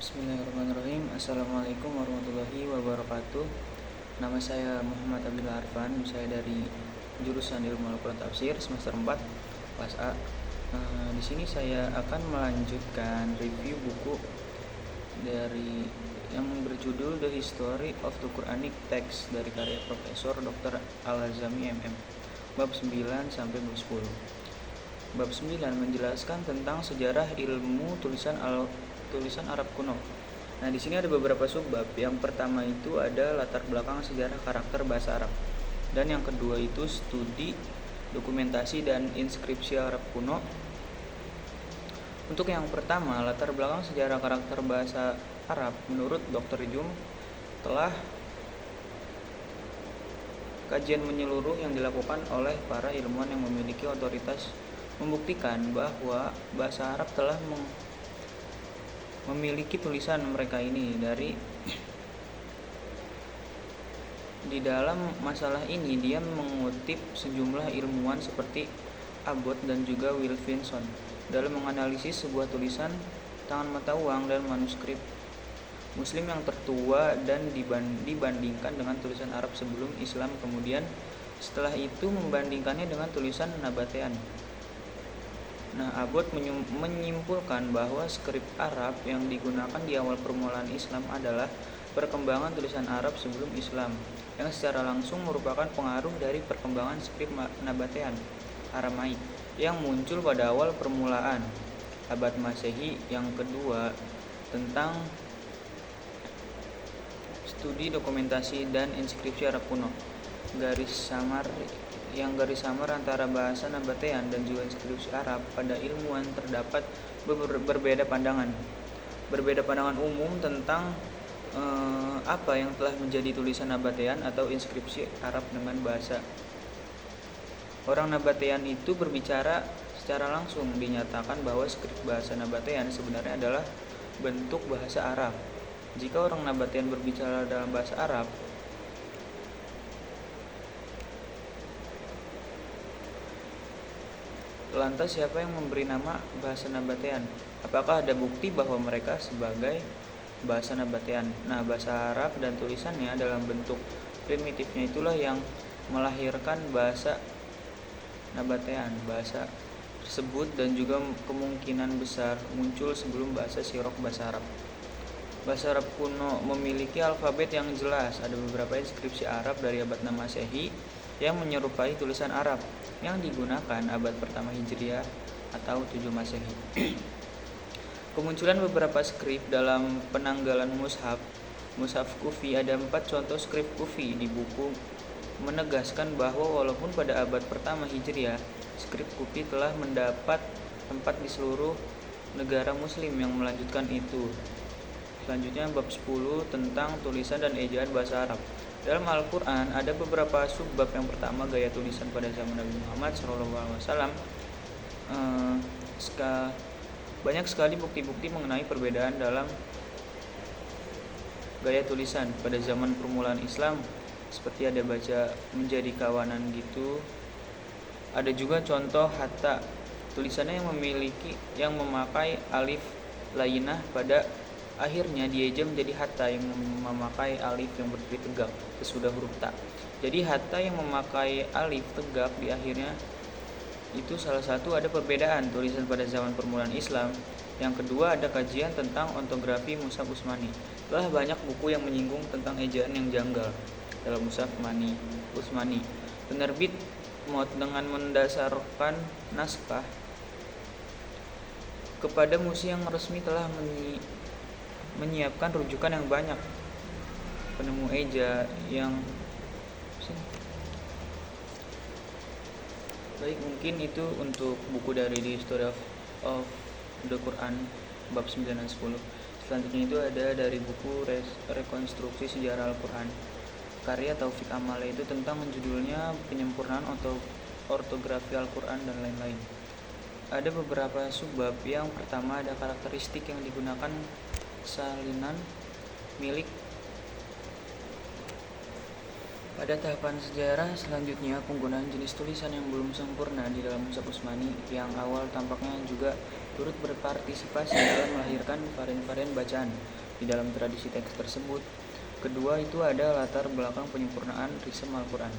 Bismillahirrahmanirrahim. Assalamualaikum warahmatullahi wabarakatuh. Nama saya Muhammad Abdullah Arfan. Saya dari jurusan Ilmu Al-Quran Tafsir semester 4 kelas A. Di sini saya akan melanjutkan review buku dari yang berjudul The History of the Quranic Text dari karya Profesor Dr. Al-Azami MM. Bab 9 sampai bab 10. Bab 9 menjelaskan tentang sejarah ilmu tulisan Arab kuno. Nah, di sini ada beberapa subbab. Yang pertama itu ada latar belakang sejarah karakter bahasa Arab. Dan yang kedua itu studi, dokumentasi dan inskripsi Arab kuno. Untuk yang pertama, latar belakang sejarah karakter bahasa Arab menurut Dr. Jum telah kajian menyeluruh yang dilakukan oleh para ilmuwan yang memiliki otoritas membuktikan bahwa bahasa Arab telah memiliki tulisan mereka ini. Di dalam masalah ini dia mengutip sejumlah ilmuwan seperti Abbott dan juga Wilkinson dalam menganalisis sebuah tulisan tangan mata uang dan manuskrip Muslim yang tertua dan dibandingkan dengan tulisan Arab sebelum Islam, kemudian setelah itu membandingkannya dengan tulisan Nabatean. Nah, Abbott menyimpulkan bahwa skrip Arab yang digunakan di awal permulaan Islam adalah perkembangan tulisan Arab sebelum Islam, yang secara langsung merupakan pengaruh dari perkembangan skrip Nabatean Aramaik yang muncul pada awal permulaan abad Masehi. Yang kedua, tentang studi, dokumentasi dan inskripsi Arab kuno. Garis samar antara bahasa Nabatean dan juga inskripsi Arab pada ilmuwan terdapat berbeda pandangan umum tentang apa yang telah menjadi tulisan Nabatean atau inskripsi Arab dengan bahasa. Orang Nabatean itu berbicara secara langsung, dinyatakan bahwa skrip bahasa Nabatean sebenarnya adalah bentuk bahasa Arab. Jika orang Nabatean berbicara dalam bahasa Arab, lantas siapa yang memberi nama bahasa Nabatean? Apakah ada bukti bahwa mereka sebagai bahasa Nabatean? Nah, bahasa Arab dan tulisannya dalam bentuk primitifnya itulah yang melahirkan bahasa Nabatean. Bahasa tersebut dan juga kemungkinan besar muncul sebelum bahasa Sirok bahasa Arab. Bahasa Arab kuno memiliki alfabet yang jelas. Ada beberapa inskripsi Arab dari abad 6 Masehi yang menyerupai tulisan Arab yang digunakan abad pertama Hijriah atau 7 Masehi. Kemunculan beberapa skrip dalam penanggalan Mushaf Kufi. Ada 4 contoh skrip Kufi di buku menegaskan bahwa walaupun pada abad pertama Hijriah, skrip Kufi telah mendapat tempat di seluruh negara muslim yang melanjutkan itu. Selanjutnya bab 10 tentang tulisan dan ejaan bahasa Arab. Dalam Al-Quran ada beberapa subbab. Yang pertama, gaya tulisan pada zaman Nabi Muhammad SAW. Banyak sekali bukti-bukti mengenai perbedaan dalam gaya tulisan pada zaman permulaan Islam, seperti ada baca menjadi kawanan gitu. Ada juga contoh hatta, tulisannya yang memakai alif lainah pada akhirnya dieja menjadi hatta yang memakai alif yang berdiri tegak sesudah huruf ta. Jadi hatta yang memakai alif tegak di akhirnya itu salah satu ada perbedaan tulisan pada zaman permulaan Islam. Yang kedua, ada kajian tentang ortografi Mushaf Utsmani. Telah banyak buku yang menyinggung tentang ejaan yang janggal dalam Mushaf Utsmani. Penerbit dengan mendasarkan naskah kepada musi yang resmi telah menyiapkan rujukan yang banyak. Penemu eja yang baik, mungkin itu untuk buku dari The History of the Quran bab 9 dan 10. Selanjutnya itu ada dari buku Rekonstruksi Sejarah Al-Quran karya Taufik Amal, itu tentang judulnya penyempurnaan ortografi Al-Quran dan lain-lain. Ada beberapa subbab. Yang pertama, ada karakteristik yang digunakan salinan milik pada tahapan sejarah. Selanjutnya, penggunaan jenis tulisan yang belum sempurna di dalam Mushaf Utsmani. Yang awal tampaknya juga turut berpartisipasi dalam melahirkan varian-varian bacaan di dalam tradisi teks tersebut. Kedua itu ada latar belakang penyempurnaan risem Al-Quran.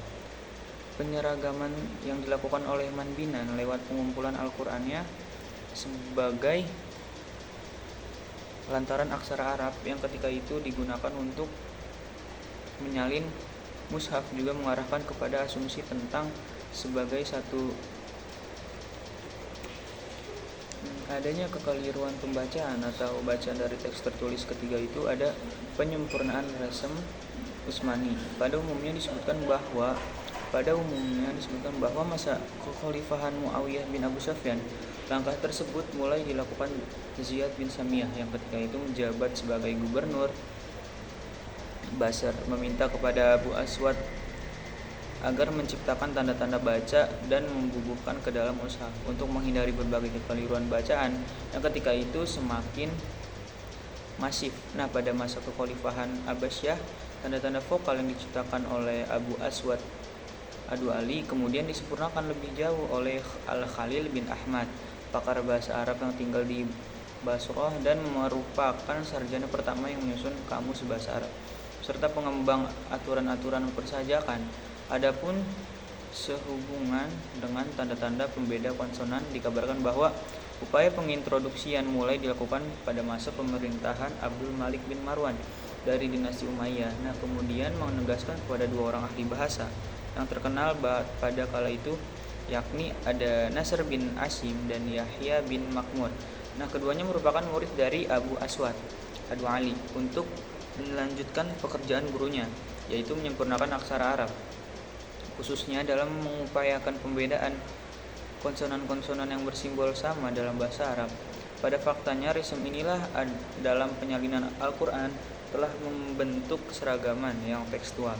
Penyeragaman yang dilakukan oleh Manbinan lewat pengumpulan Al-Qurannya sebagai lantaran aksara Arab yang ketika itu digunakan untuk menyalin mushaf juga mengarahkan kepada asumsi tentang sebagai satu adanya kekeliruan pembacaan atau bacaan dari teks tertulis ketiga itu ada penyempurnaan resem Utsmani. Pada umumnya disebutkan bahwa masa kekhalifahan Muawiyah bin Abu Sufyan, langkah tersebut mulai dilakukan Ziyad bin Samiyah yang ketika itu menjabat sebagai gubernur Basra, meminta kepada Abu Aswad agar menciptakan tanda-tanda baca dan membubuhkan ke dalam mushaf untuk menghindari berbagai kekeliruan bacaan yang ketika itu semakin masif. Nah, pada masa kekhalifahan Abbasiyah, tanda-tanda vokal yang diciptakan oleh Abu Aswad Adu Ali kemudian disempurnakan lebih jauh oleh Al-Khalil bin Ahmad, pakar bahasa Arab yang tinggal di Basrah dan merupakan sarjana pertama yang menyusun kamus bahasa Arab serta pengembang aturan-aturan persajakan. Adapun sehubungan dengan tanda-tanda pembeda konsonan, dikabarkan bahwa upaya pengintroduksian mulai dilakukan pada masa pemerintahan Abdul Malik bin Marwan dari dinasti Umayyah. Nah, kemudian menegaskan kepada dua orang ahli bahasa yang terkenal pada kala itu, yakni ada Nasr bin Asim dan Yahya bin Makmur. Nah, keduanya merupakan murid dari Abu Aswad Adu Ali untuk melanjutkan pekerjaan gurunya, yaitu menyempurnakan aksara Arab, khususnya dalam mengupayakan pembedaan konsonan-konsonan yang bersimbol sama dalam bahasa Arab. Pada faktanya, risem inilah dalam penyalinan Al-Quran telah membentuk keseragaman yang tekstual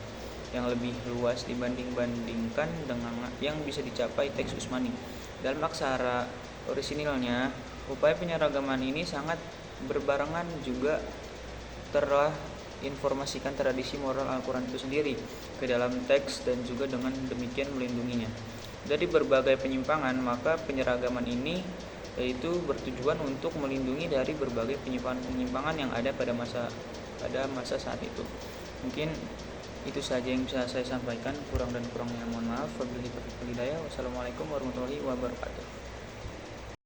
yang lebih luas dibandingkan dengan yang bisa dicapai teks Utsmani. Dalam aksara orisinilnya, upaya penyeragaman ini sangat berbarengan juga telah informasikan tradisi moral Al-Quran itu sendiri ke dalam teks dan juga dengan demikian melindunginya dari berbagai penyimpangan. Maka penyeragaman ini yaitu bertujuan untuk melindungi dari berbagai penyimpangan yang ada pada masa saat itu. Mungkin itu saja yang bisa saya sampaikan, kurang dan kurangnya mohon maaf. Wabillahi taufiq wal hidayah. Wassalamualaikum warahmatullahi wabarakatuh.